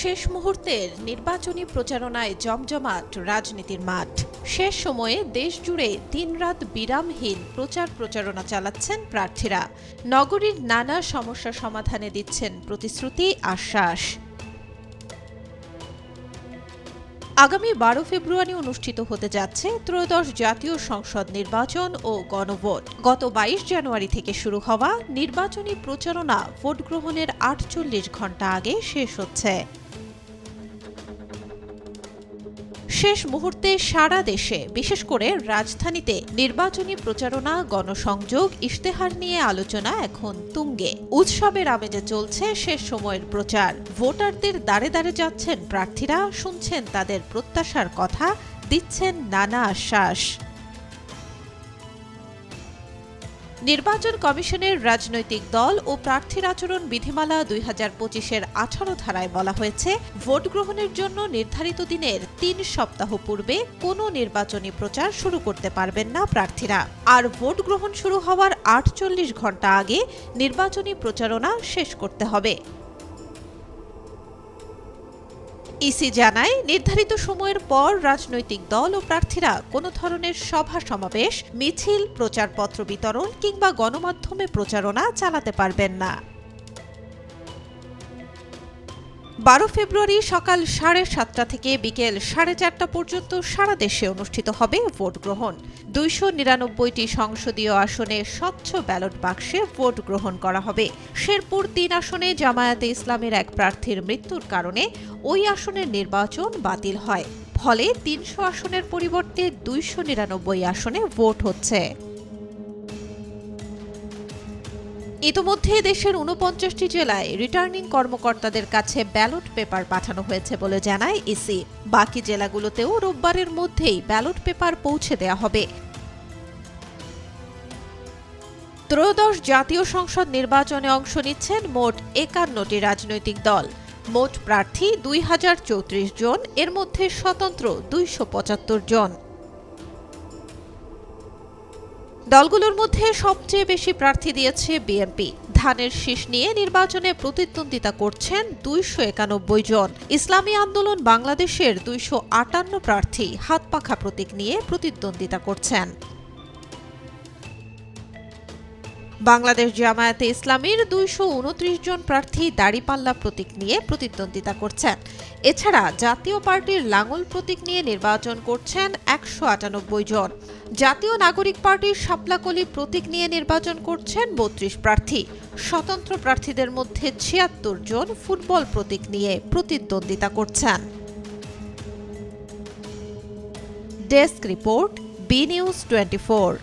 শেষ মুহূর্তের নির্বাচনী প্রচারণায় জমজমাট রাজনীতির মাঠ। শেষ সময়ে দেশজুড়ে দিনরাত বিরামহীন প্রচারণা চালাচ্ছেন প্রার্থীরা। নগরীর নানা সমস্যা সমাধানে দিচ্ছেন প্রতিশ্রুতি, আশ্বাস। আগামী 12 ফেব্রুয়ারি অনুষ্ঠিত হতে যাচ্ছে ত্রয়োদশ জাতীয় সংসদ নির্বাচন ও গণভোট। গত 22 জানুয়ারি থেকে শুরু হওয়া নির্বাচনী প্রচারণা ভোট গ্রহণের 48 ঘণ্টা আগে শেষ হচ্ছে। শেষ মুহূর্তে সারা দেশে, বিশেষ করে রাজধানীতে নির্বাচনী প্রচারণা, গণসংযোগ, ইশতেহার নিয়ে আলোচনা এখন তুঙ্গে। উৎসবের আমেজে চলছে শেষ সময়ের প্রচার। ভোটারদের দ্বারে দ্বারে যাচ্ছেন প্রার্থীরা, শুনছেন তাদের প্রত্যাশার কথা, দিচ্ছেন নানা আশ্বাস। নির্বাচন কমিশনের রাজনৈতিক দল ও প্রার্থীর আচরণ বিধিমালা 2025-এর 18 ধারায় বলা হয়েছে, ভোট গ্রহণের জন্য নির্ধারিত দিনের 3 সপ্তাহ পূর্বে কোনো নির্বাচনী প্রচার শুরু করতে পারবেন না প্রার্থীরা। আর ভোট গ্রহণ শুরু হওয়ার 48 ঘণ্টা আগে নির্বাচনী প্রচারণা শেষ করতে হবে। ইসি জানায়, নির্ধারিত সময়ের পর রাজনৈতিক দল ও প্রার্থীরা কোনো ধরনের সভা সমাবেশ, মিছিল, প্রচারপত্র বিতরণ কিংবা গণমাধ্যমে প্রচারণা চালাতে পারবেন না। 12 ফেব্রুয়ারি সকাল 7:30 থেকে বিকেল 4:30 পর্যন্ত সারা দেশে অনুষ্ঠিত হবে ভোট গ্রহণ। 299টি সংসদীয় আসনে স্বচ্ছ ব্যালট বাক্সে ভোট গ্রহণ করা হবে। শেরপুর 3 আসনে জামায়াতে ইসলামের এক প্রার্থীর মৃত্যুর কারণে ওই আসনের নির্বাচন বাতিল হয়। ফলে 300 আসনের পরিবর্তে 299 আসনে ভোট হচ্ছে। ইতোমধ্যে দেশের 49টি জেলায় রিটার্নিং কর্মকর্তাদের কাছে ব্যালট পেপার পাঠানো হয়েছে বলে জানায় ইসি। বাকি জেলাগুলোতেও রোববারের মধ্যেই ব্যালট পেপার পৌঁছে দেওয়া হবে। ত্রয়োদশ জাতীয় সংসদ নির্বাচনে অংশ নিচ্ছেন মোট 51টি রাজনৈতিক দল। মোট প্রার্থী 2034 জন, এর মধ্যে স্বতন্ত্র 275 জন। দলগুলোর মধ্যে সবচেয়ে বেশি প্রার্থী দিয়েছে বিএনপি। ধানের শীষ নিয়ে নির্বাচনে প্রতিদ্বন্দ্বিতা করছেন 291 জন। ইসলামী আন্দোলন বাংলাদেশের 258 প্রার্থী হাতপাখা প্রতীক নিয়ে প্রতিদ্বন্দ্বিতা করছেন। বাংলাদেশ জামায়াতে ইসলামীর 229 জন প্রার্থী দাড়িপাল্লা প্রতীক নিয়ে প্রতিদ্বন্দ্বিতা করছেন। এছাড়া জাতীয় পার্টির লাঙল প্রতীক নিয়ে নির্বাচন করছেন 198 জন। জাতীয় নাগরিক পার্টির শাপলাকলি প্রতীক নিয়ে নির্বাচন করছেন 32 প্রার্থী। স্বতন্ত্র প্রার্থীদের মধ্যে 76 জন ফুটবল প্রতীক নিয়ে প্রতিদ্বন্দ্বিতা করছেন। Desk report, B news 24।